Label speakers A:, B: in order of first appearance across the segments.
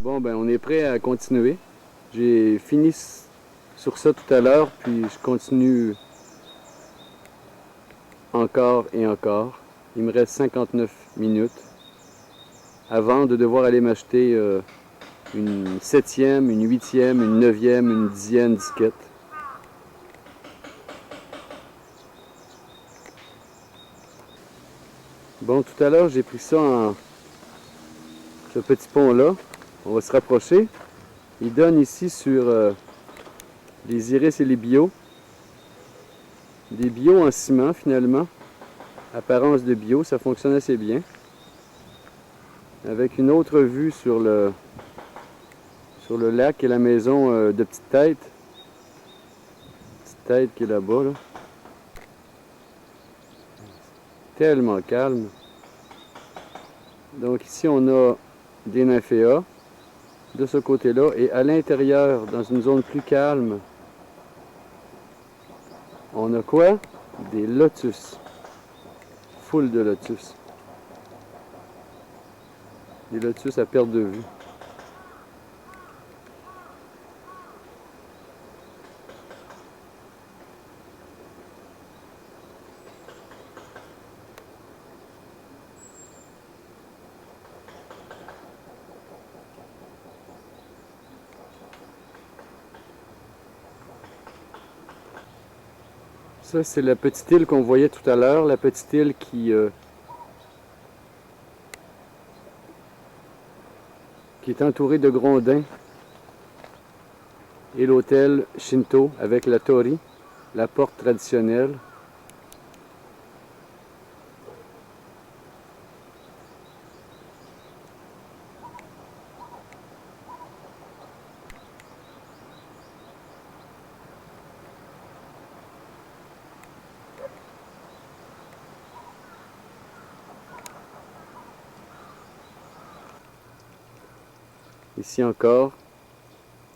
A: Bon, ben on est prêt à continuer. J'ai fini sur ça tout à l'heure, puis je continue encore et encore. Il me reste 59 minutes avant de devoir aller m'acheter une 7e, une 8e, une 9e, une 10e disquette. Bon, tout à l'heure, j'ai pris ça en ce petit pont-là. On va se rapprocher. Il donne ici sur les iris et les bio. Des bio en ciment, finalement. Apparence de bio, ça fonctionne assez bien. Avec une autre vue sur le lac et la maison de Petite Tête. Petite Tête qui est là-bas, là. Tellement calme. Donc ici, on a des nymphéas de ce côté-là. Et à l'intérieur, dans une zone plus calme, on a quoi? Des lotus. Foule de lotus. Des lotus à perte de vue. Ça, c'est la petite île qu'on voyait tout à l'heure, la petite île qui est entourée de grondins. Et l'hôtel Shinto avec la torii, la porte traditionnelle. Ici encore,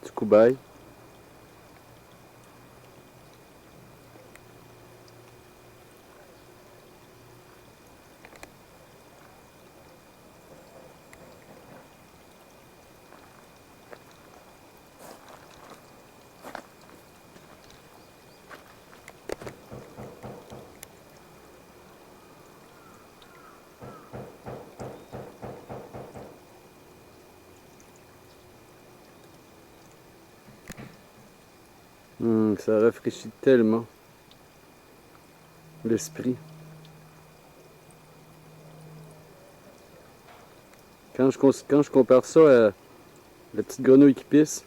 A: Tsukubai. Ça rafraîchit tellement l'esprit. Quand je compare ça à la petite grenouille qui pisse,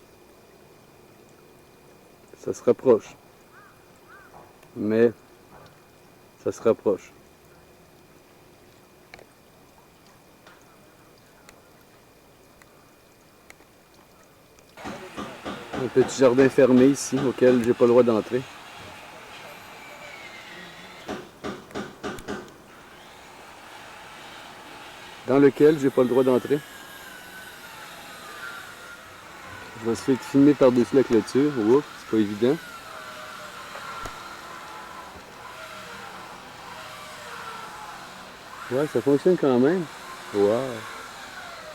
A: ça se rapproche. Mais ça se rapproche. Un petit jardin fermé ici, auquel j'ai pas le droit d'entrer. Dans lequel j'ai pas le droit d'entrer. Je vais essayer de filmer par-dessus la clôture. Oups, c'est pas évident. Ouais, ça fonctionne quand même. Wow.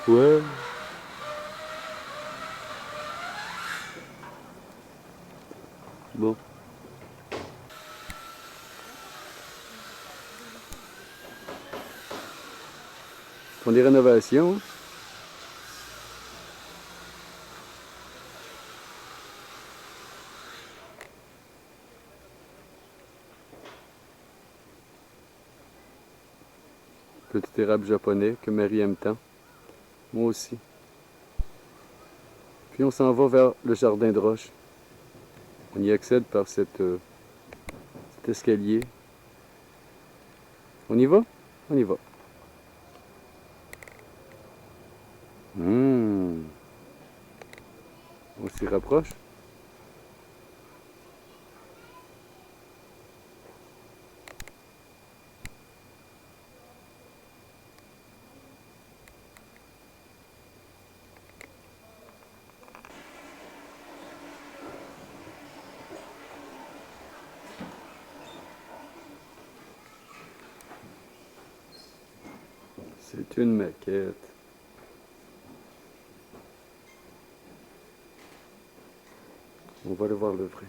A: Ouais. Bon. Ils font des rénovations. Petit érable japonais que Marie aime tant. Moi aussi. Puis on s'en va vers le jardin de roche. On y accède par cet escalier. On y va? On y va. On s'y rapproche. C'est une maquette. On va aller voir le vrai.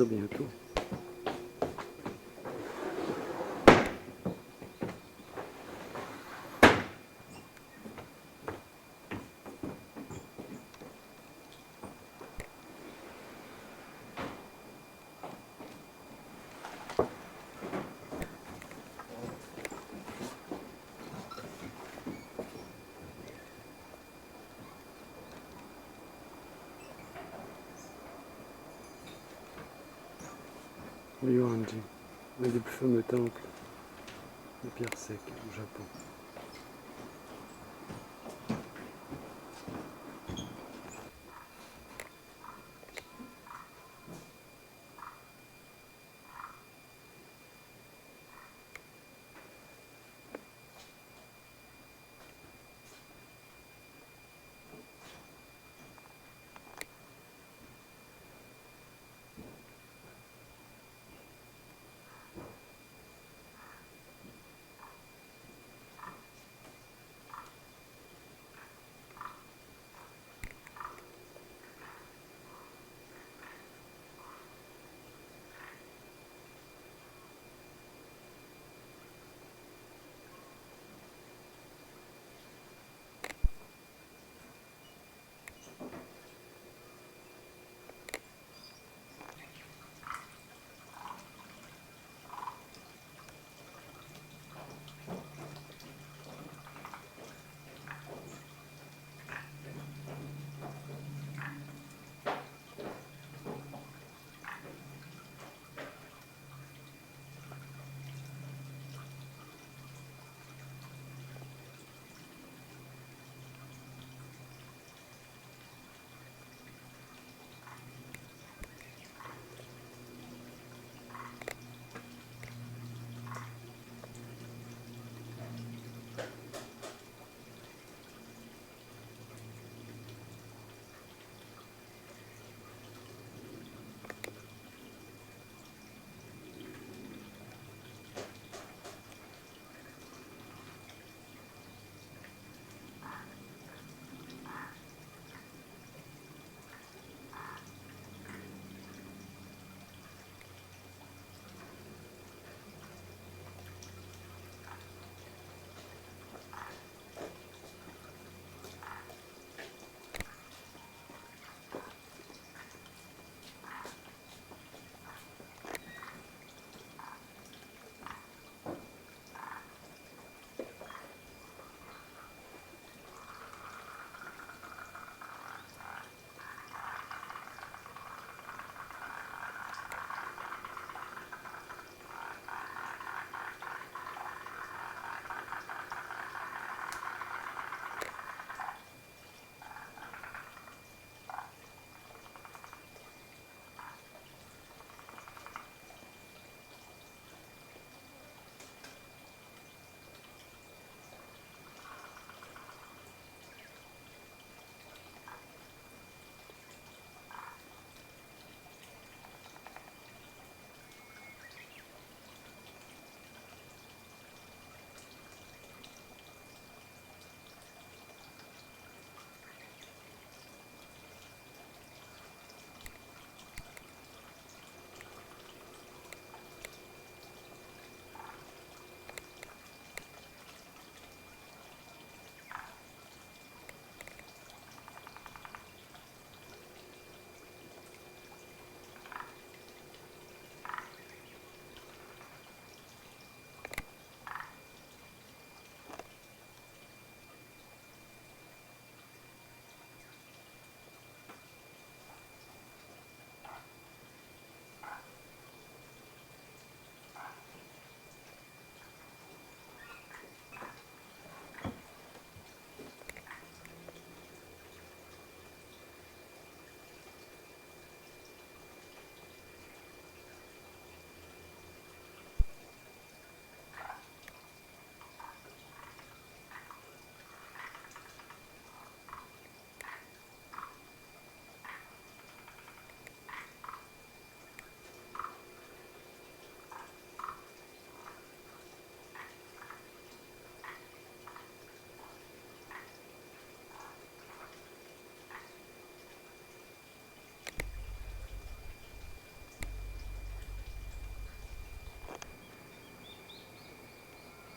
A: ça bientôt. Ryuanji, un des plus fameux temples de pierre sec au Japon.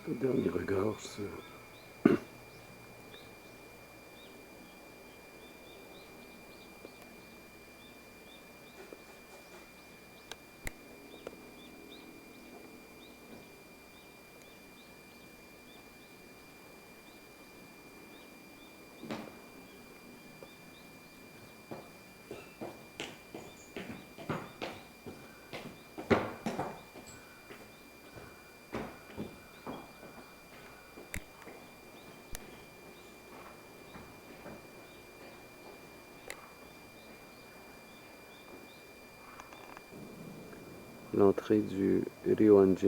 A: Un dernier regard sur l'entrée du Rio Ange.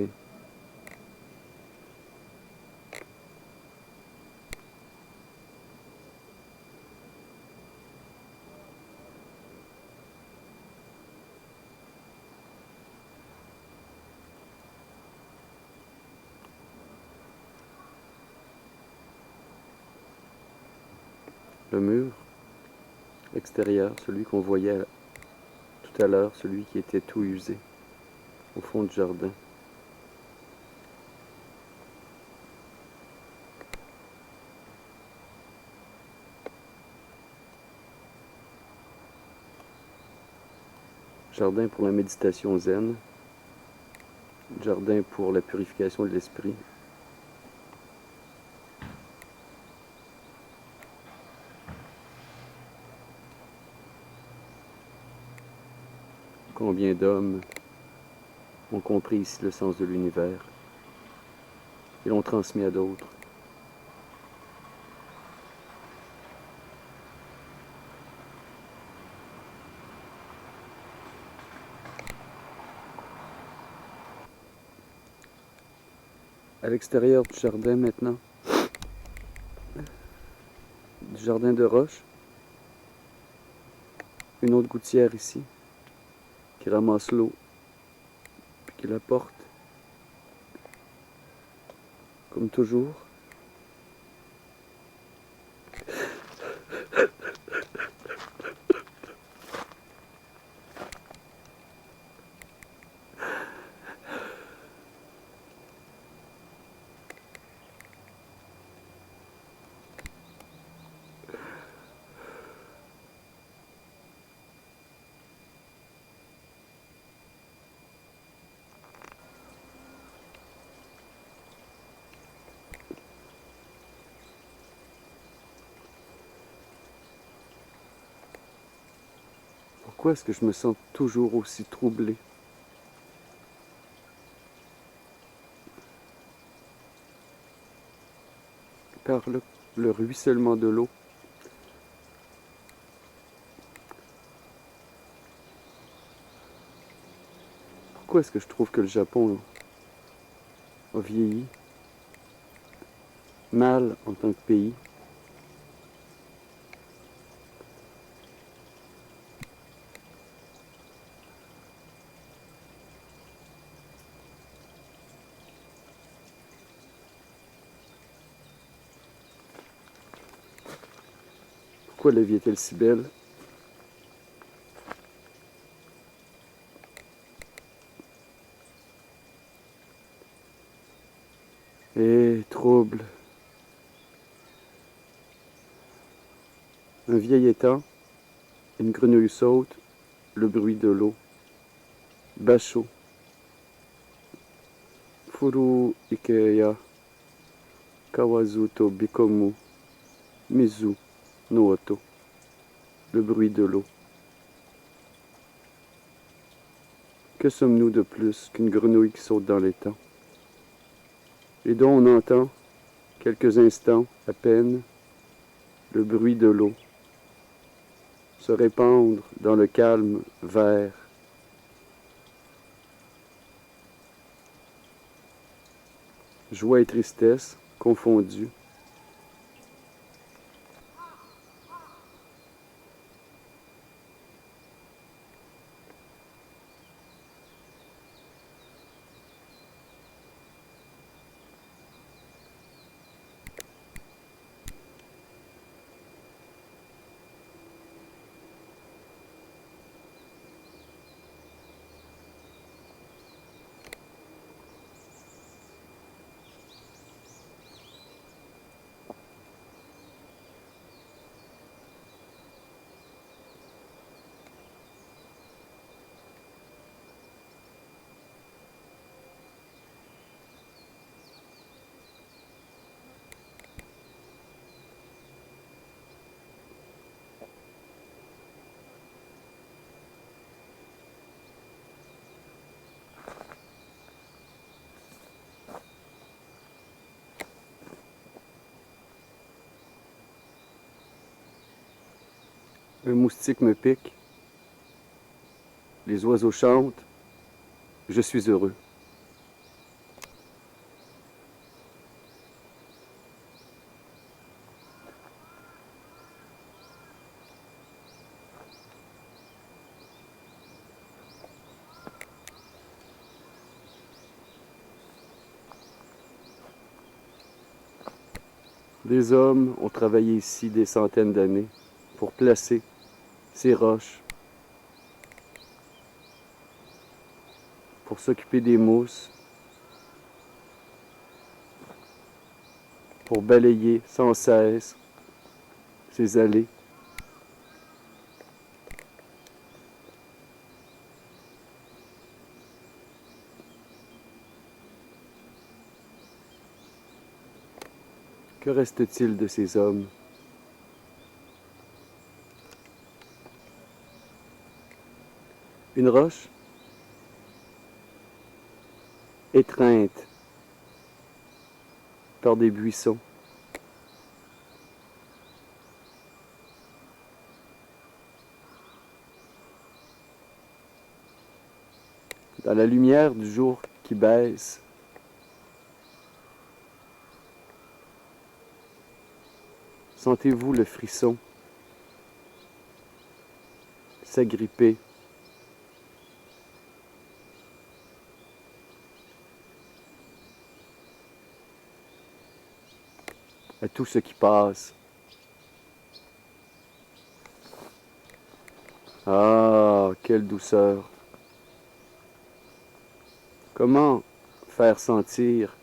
A: Le mur extérieur, celui qu'on voyait tout à l'heure, celui qui était tout usé au fond du jardin. Jardin pour la méditation zen, jardin pour la purification de l'esprit. Combien d'hommes ont compris ici le sens de l'univers et l'ont transmis à d'autres. À l'extérieur du jardin maintenant, du jardin de roche, une autre gouttière ici qui ramasse l'eau puis qui la porte comme toujours. Pourquoi est-ce que je me sens toujours aussi troublé? Par le ruissellement de l'eau. Pourquoi est-ce que je trouve que le Japon a vieilli mal en tant que pays? Pourquoi la vie est-elle si belle? Et trouble. Un vieil étang, une grenouille saute, le bruit de l'eau. Basho. Furu Ikeya. Kawazuto Bikomu. Mizu no Oto. Le bruit de l'eau. Que sommes-nous de plus qu'une grenouille qui saute dans l'étang et dont on entend, quelques instants à peine, le bruit de l'eau se répandre dans le calme vert. Joie et tristesse confondues. Un moustique me pique. Les oiseaux chantent. Je suis heureux. Des hommes ont travaillé ici des centaines d'années pour placer ces roches, pour s'occuper des mousses, pour balayer sans cesse ces allées. Que reste-t-il de ces hommes? Une roche étreinte par des buissons. Dans la lumière du jour qui baisse, sentez-vous le frisson s'agripper à tout ce qui passe. Ah, quelle douceur! Comment faire sentir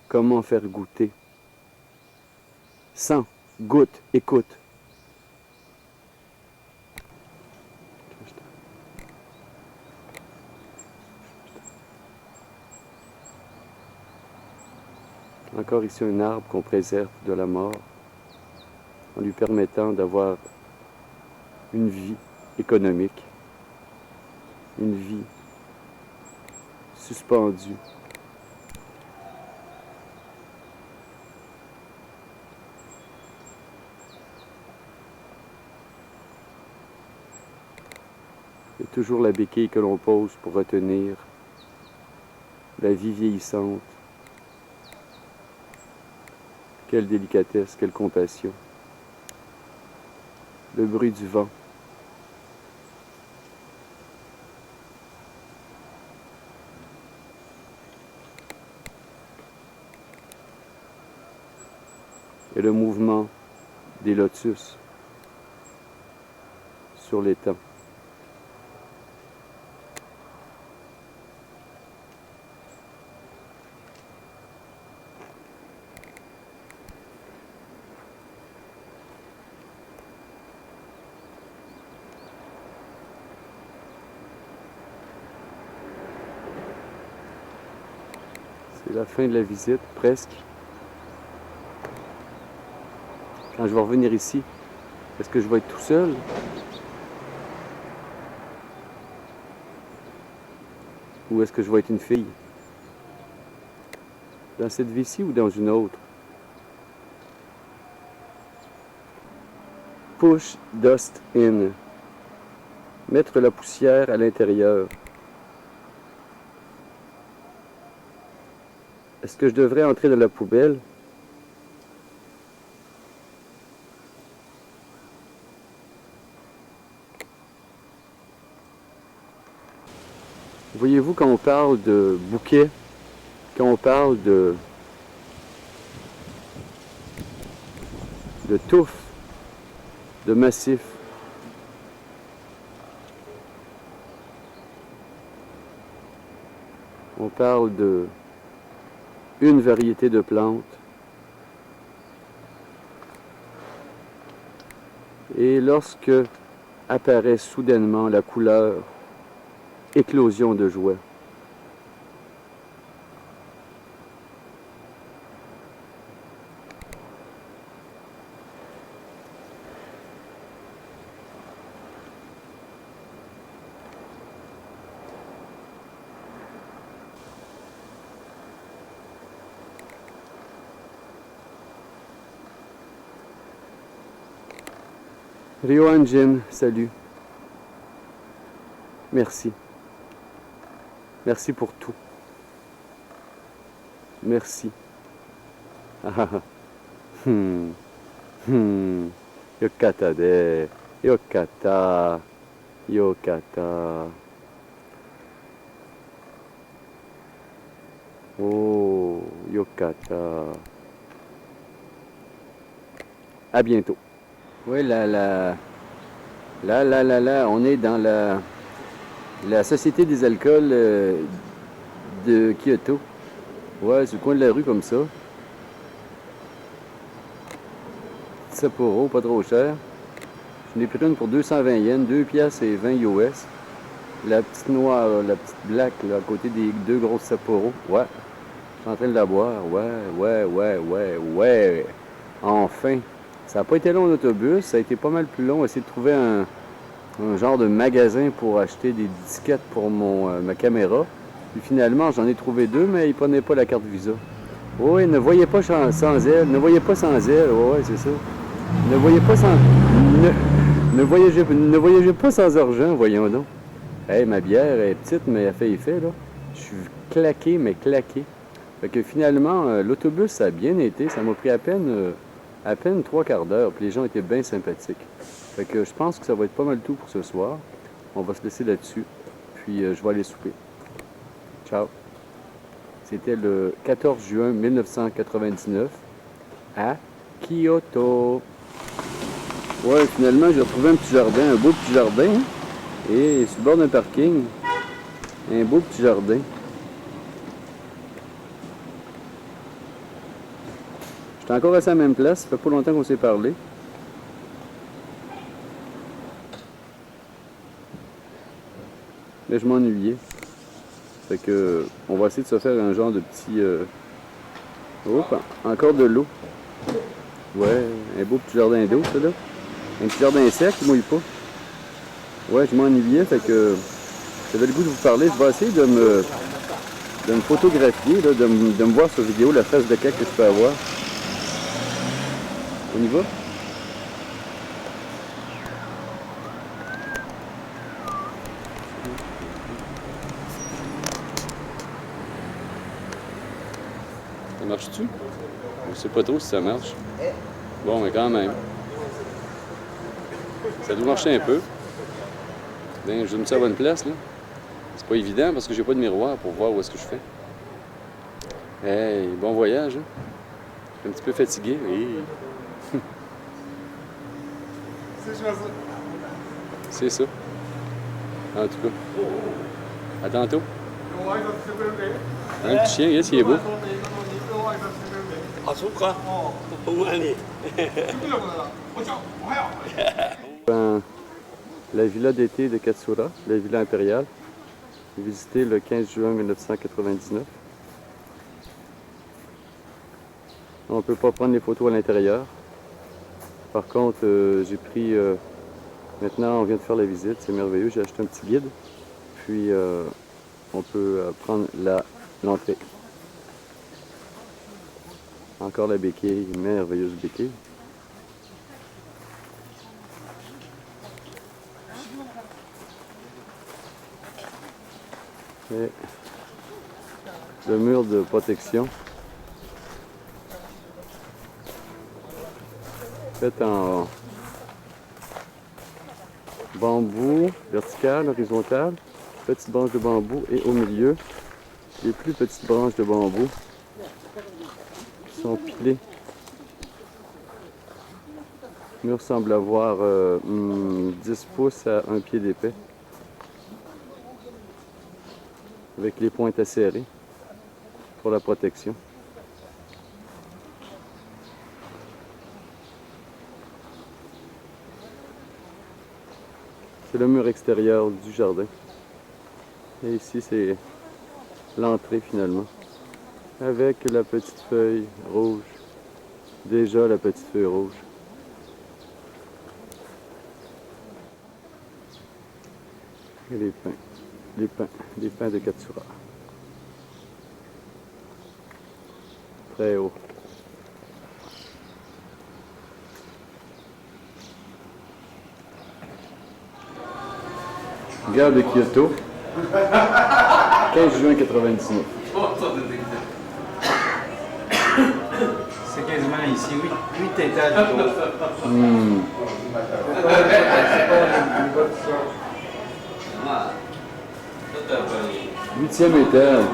A: comment faire goûter? Sens, goûte, écoute. Encore ici un arbre qu'on préserve de la mort en lui permettant d'avoir une vie économique, une vie suspendue. Il y a toujours la béquille que l'on pose pour retenir la vie vieillissante. Quelle délicatesse, quelle compassion. Le bruit du vent. Et le mouvement des lotus sur l'étang. C'est la fin de la visite, presque. Quand je vais revenir ici, est-ce que je vais être tout seul? Ou est-ce que je vais être une fille? Dans cette vie-ci ou dans une autre? Push dust in. Mettre la poussière à l'intérieur. Est-ce que je devrais entrer dans la poubelle? Voyez-vous, quand on parle de bouquet, quand on parle de touffe, de massif, on parle de une variété de plantes. Et lorsque apparaît soudainement la couleur, éclosion de joie. Ryohan Jin, salut. Merci. Merci pour tout. Merci. Ah, ah, ah. Yokata de. Yokata. Yokata. Oh, Yokata. À bientôt. Oui, là, on est dans la Société des alcools de Kyoto. Ouais, sur le coin de la rue comme ça. Sapporo, pas trop cher. Je n'ai pris une pour 220 yens, 2 piastres et 20 US. La petite noire, la petite black, là, à côté des deux grosses Sapporo. Ouais, je suis en train de la boire. Ouais. Enfin. Ça n'a pas été long en autobus, ça a été pas mal plus long. Essayer de trouver un genre de magasin pour acheter des disquettes pour ma caméra. Puis finalement, j'en ai trouvé deux, mais ils ne prenaient pas la carte Visa. Oui, ne voyez pas sans elle. Ne voyez pas sans elle. Oui, c'est ça. Ne voyez pas sans... Ne voyagez pas sans argent, voyons donc. Hey, ma bière est petite, mais elle fait effet, là. Je suis claqué, mais claqué. Fait que finalement, l'autobus, ça a bien été. Ça m'a pris à peine 3/4 d'heure. Puis les gens étaient bien sympathiques. Fait que je pense que ça va être pas mal tout pour ce soir. On va se laisser là-dessus. Puis je vais aller souper. Ciao. C'était le 14 juin 1999 à Kyoto. Ouais, finalement, j'ai retrouvé un petit jardin, un beau petit jardin. Et sur le bord d'un parking, un beau petit jardin. J'étais encore à la même place, ça fait pas longtemps qu'on s'est parlé. Mais je m'ennuyais. Fait que on va essayer de se faire un genre de petit... Hop, encore de l'eau. Ouais, un beau petit jardin d'eau, ça là. Un petit jardin sec, il mouille pas. Ouais, je m'ennuyais, fait que j'avais le goût de vous parler. Je vais essayer de me photographier, là, de me voir sur vidéo la face de cac que je peux avoir. On y va? Ça marche-tu? Je sais pas trop si ça marche. Bon, mais quand même. Ça doit marcher un peu. Ben, je me suis à la bonne place, là. C'est pas évident parce que j'ai pas de miroir pour voir où est-ce que je fais. Hey, bon voyage, hein? Je suis un petit peu fatigué. Et... C'est ça. En tout cas. À tantôt. Un petit chien, yes, il est beau. La villa d'été de Katsura, la villa impériale, visitée le 15 juin 1999. On ne peut pas prendre les photos à l'intérieur. Par contre, j'ai pris... maintenant, on vient de faire la visite, c'est merveilleux. J'ai acheté un petit guide. Puis, on peut prendre l'entrée. Encore la béquille, merveilleuse béquille. Et le mur de protection fait en bambou vertical, horizontal, petites branches de bambou et au milieu, les plus petites branches de bambou qui sont pilées. Le mur semble avoir 10 pouces à 1 pied d'épais, avec les pointes acérées pour la protection. C'est le mur extérieur du jardin. Et ici, c'est l'entrée finalement. Avec la petite feuille rouge. Déjà la petite feuille rouge. Et les pins. Les pins de Katsura. Très haut. Gare de Kyoto, 15 juin 99.
B: C'est quasiment ici, 8 étages de haut.
A: Huitième étage.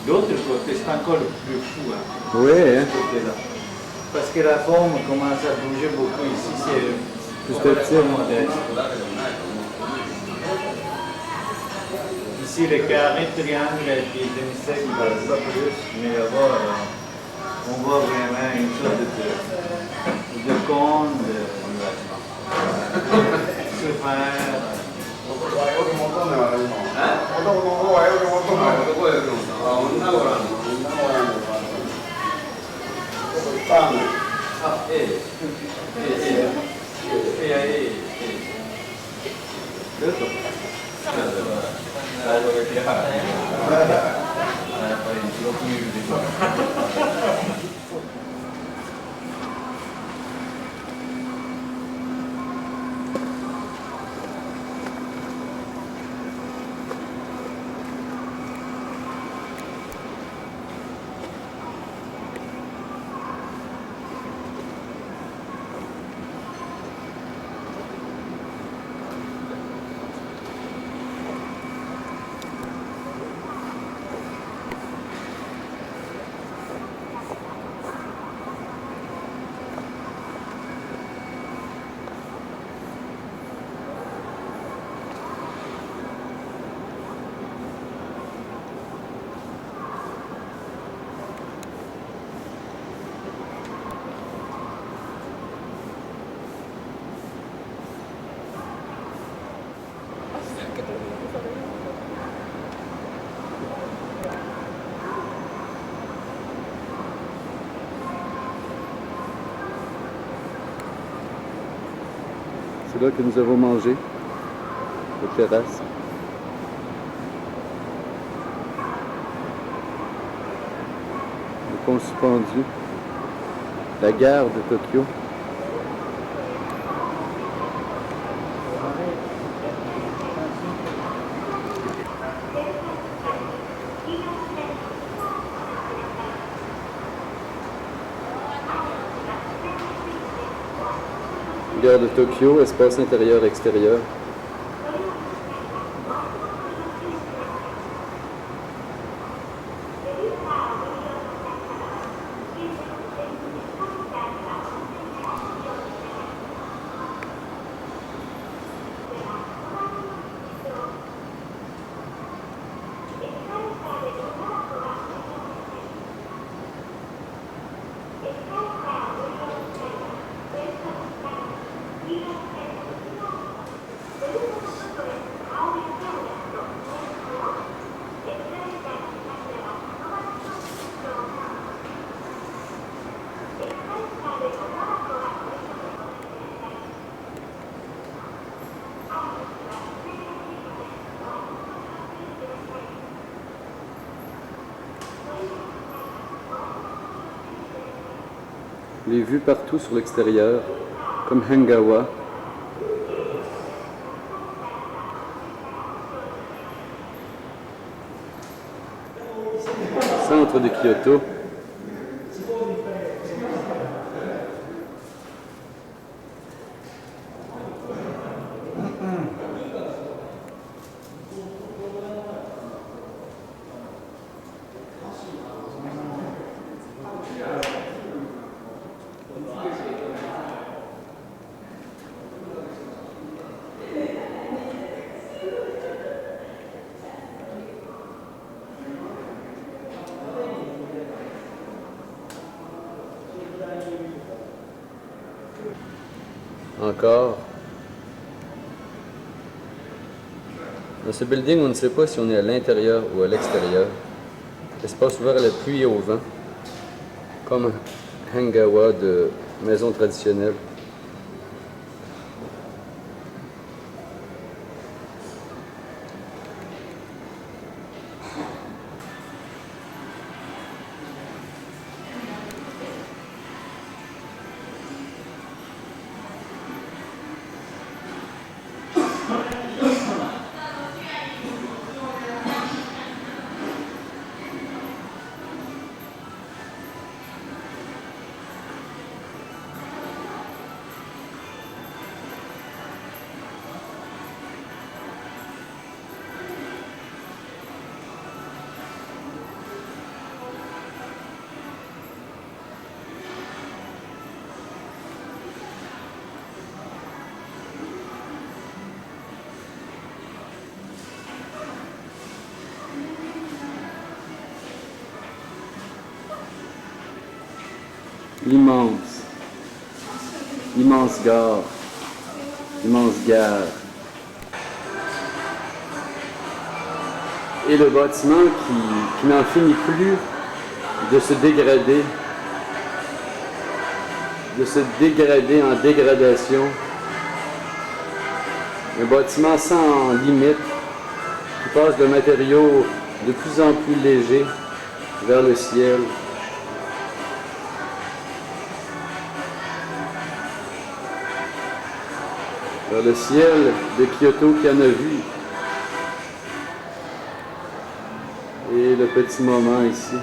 B: L'autre côté, c'est encore le plus fou. Hein,
A: Oui, hein?
B: parce que la forme commence à bouger beaucoup ici. C'est
A: Plus petit.
B: modeste. Ici, le carré, triangle et puis demi-cercle, pas plus. Mais là-bas, on voit vraiment une sorte de cône, de sphère.
A: C'est là que nous avons mangé, aux terrasses. Le pont suspendu, la gare de Tokyo. Gare de Tokyo, espace intérieur-extérieur. Les vues partout sur l'extérieur, comme Hangawa. Centre de Kyoto. encore. Dans ce building, on ne sait pas si on est à l'intérieur ou à l'extérieur. Espace ouvert à la pluie et au vent, comme un hangawa de maison traditionnelle. L'immense, immense gare, immense gare. Et le bâtiment qui n'en finit plus de se dégrader en dégradation. Un bâtiment sans limite qui passe de matériaux de plus en plus légers vers le ciel. Vers le ciel de Kyoto qui en a vu. Et le petit moment ici.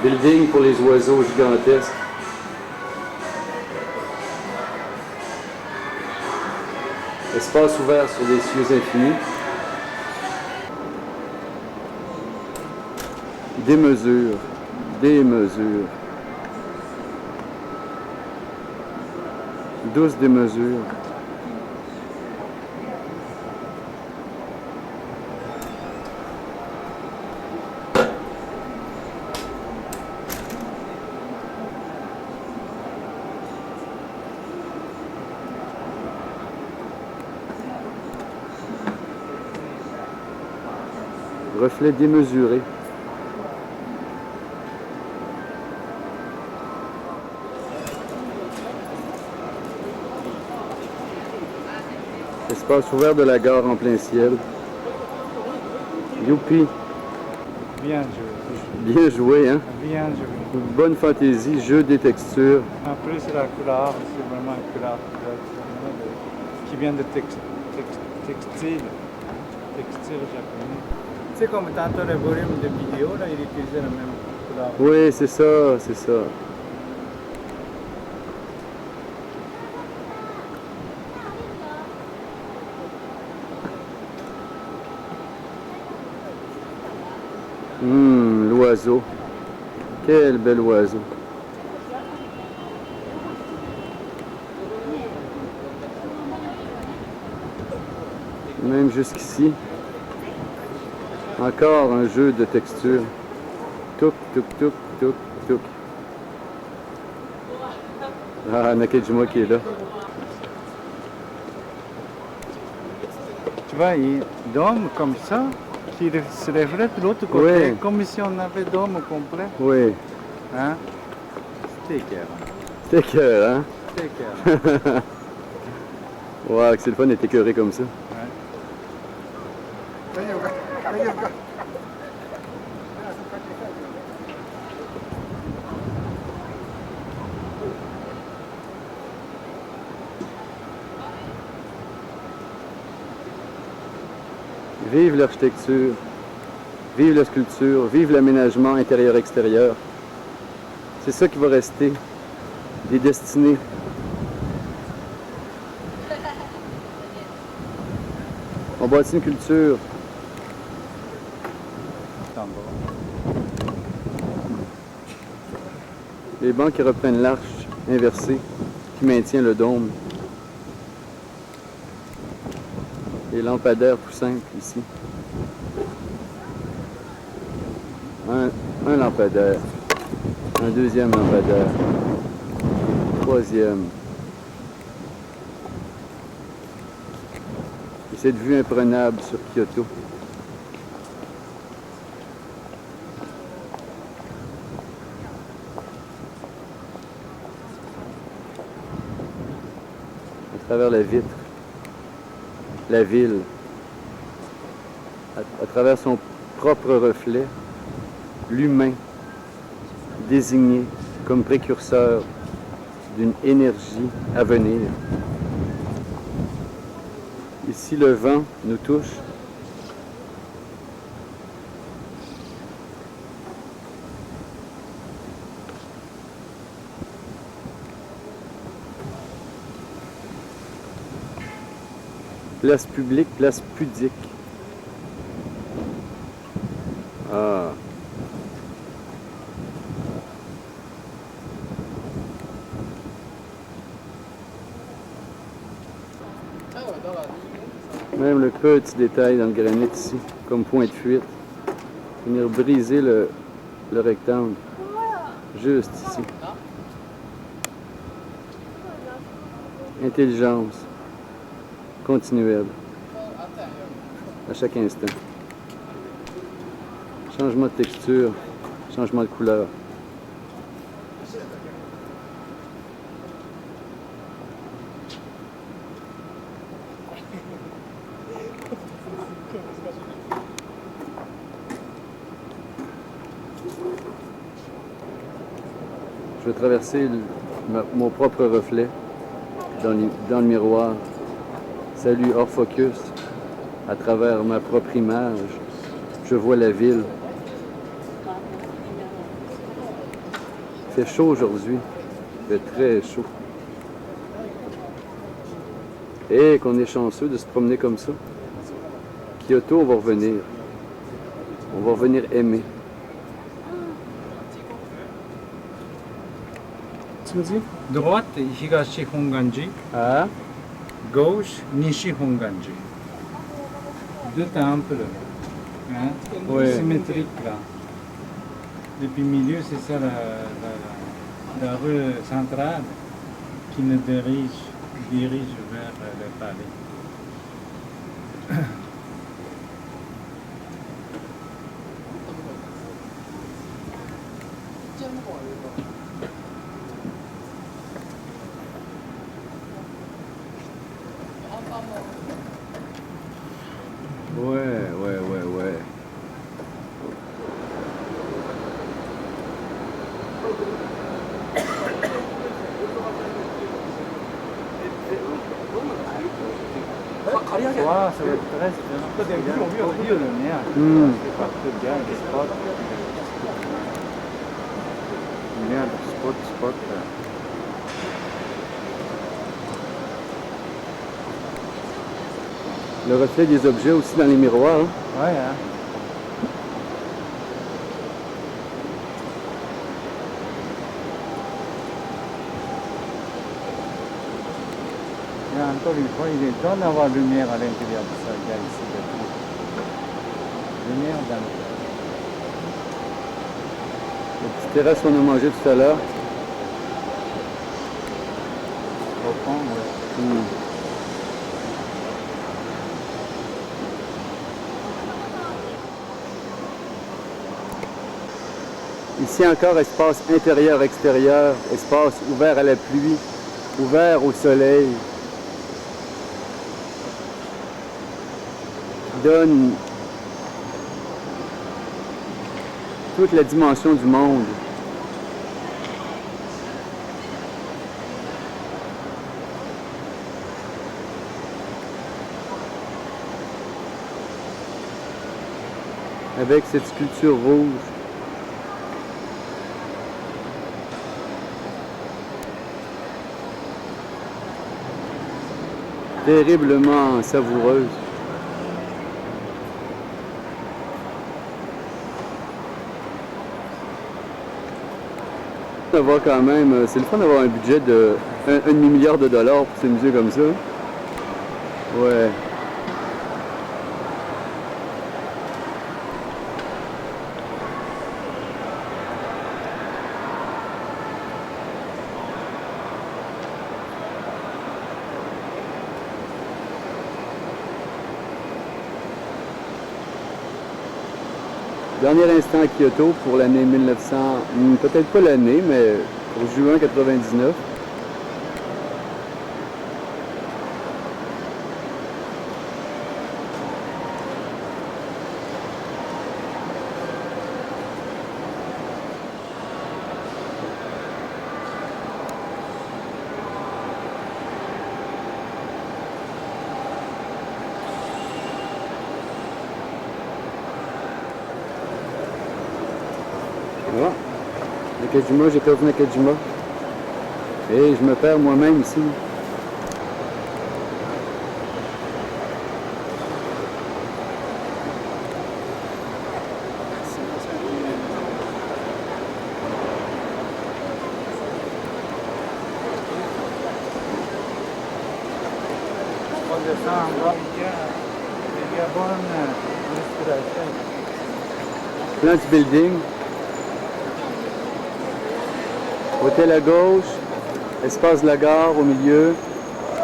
A: Building pour les oiseaux gigantesques. Espace ouvert sur des cieux infinis. Des mesures. Douce démesure. Reflet démesuré. Espace ouvert de la gare en plein ciel. Youpi!
C: Bien joué.
A: Bien joué, hein?
C: Bien joué.
A: Bonne fantaisie, jeu des textures.
C: En plus, la couleur, c'est vraiment une couleur qui vient de textile japonais. Tu sais, comme tantôt le volume de vidéo, là, il utilisait la même couleur.
A: Oui, c'est ça, c'est ça. L'oiseau. Quel bel oiseau. Même jusqu'ici. Encore un jeu de texture. Touk, touk, touk, touk, touk. Ah, Nakajima qui est là.
C: Tu vois, il dôme comme ça, qui se reflète de l'autre côté,
A: Ouais.
C: comme si on avait dôme au complet.
A: Oui,
C: Hein? C'était cœur.
A: c'était cœur, hein?
C: C'était cœur.
A: Wow, que c'est le fun d'être écœuré comme ça. Vive l'architecture, vive la sculpture, vive l'aménagement intérieur-extérieur. C'est ça qui va rester, des destinées. On bâtit une culture. Les bancs qui reprennent l'arche inversée qui maintient le dôme. Les lampadaires tout simples ici. Un lampadaire. Un deuxième lampadaire. Troisième. Et cette vue imprenable sur Kyoto. À travers la vitre, la ville, à travers son propre reflet, l'humain désigné comme précurseur d'une énergie à venir. Ici, le vent nous touche. Place publique, place pudique. Ah. Même le petit détail dans le granit ici, comme point de fuite. Venir briser le rectangle. Juste ici. Intelligence. Continuelle. À chaque instant. Changement de texture. Changement de couleur. Je vais traverser mon propre reflet dans le miroir. Salut hors focus. À travers ma propre image, je vois la ville. Il fait chaud aujourd'hui. Il fait très chaud. Et qu'on est chanceux de se promener comme ça. Kyoto, on va revenir. On va revenir aimer. Tu me dis?
C: Droite, Higashi Honganji.
A: Ah,
C: Gauche, Nishi Honganji. Deux temples, hein,
A: Ouais.
C: symétriques là. Et puis milieu, c'est ça la rue centrale qui nous dirige vers le palais.
A: ouais.
C: Wow, ça va être très bien.
A: Hmm.
C: C'est partout bien, des spots. Bien, spot.
A: Le reflet des objets aussi dans les miroirs. Hein.
C: Ouais, hein. Et encore une fois, il est temps d'avoir lumière à l'intérieur de ça. Il y a ici de tout. Lumière dans le...
A: La petite terrasse qu'on a mangé tout à l'heure.
C: Au fond, ouais.
A: Hmm. Ici encore, espace intérieur-extérieur, espace ouvert à la pluie, ouvert au soleil. Donne toute la dimension du monde. Avec cette sculpture rouge. Terriblement savoureuse. D'avoir quand même, c'est le fun d'avoir un budget de un demi-milliard de dollars pour ces musées comme ça. Ouais. Dernier instant à Kyoto pour l'année 1900, peut-être pas l'année, mais pour juin 99. Voilà. Nakajima, j'ai perdu Nakajima. Et je me perds moi-même ici.
C: On descend en bas, il y a bonne respiration.
A: Plan du building. Hôtel à gauche, espace de la gare au milieu,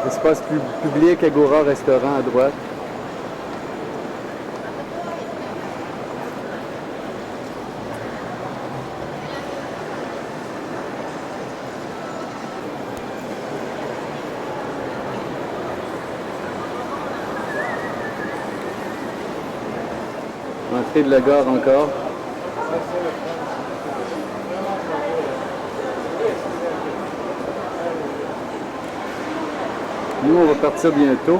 A: espace public, Agora, restaurant à droite. Entrée de la gare encore. Nous, on va partir bientôt.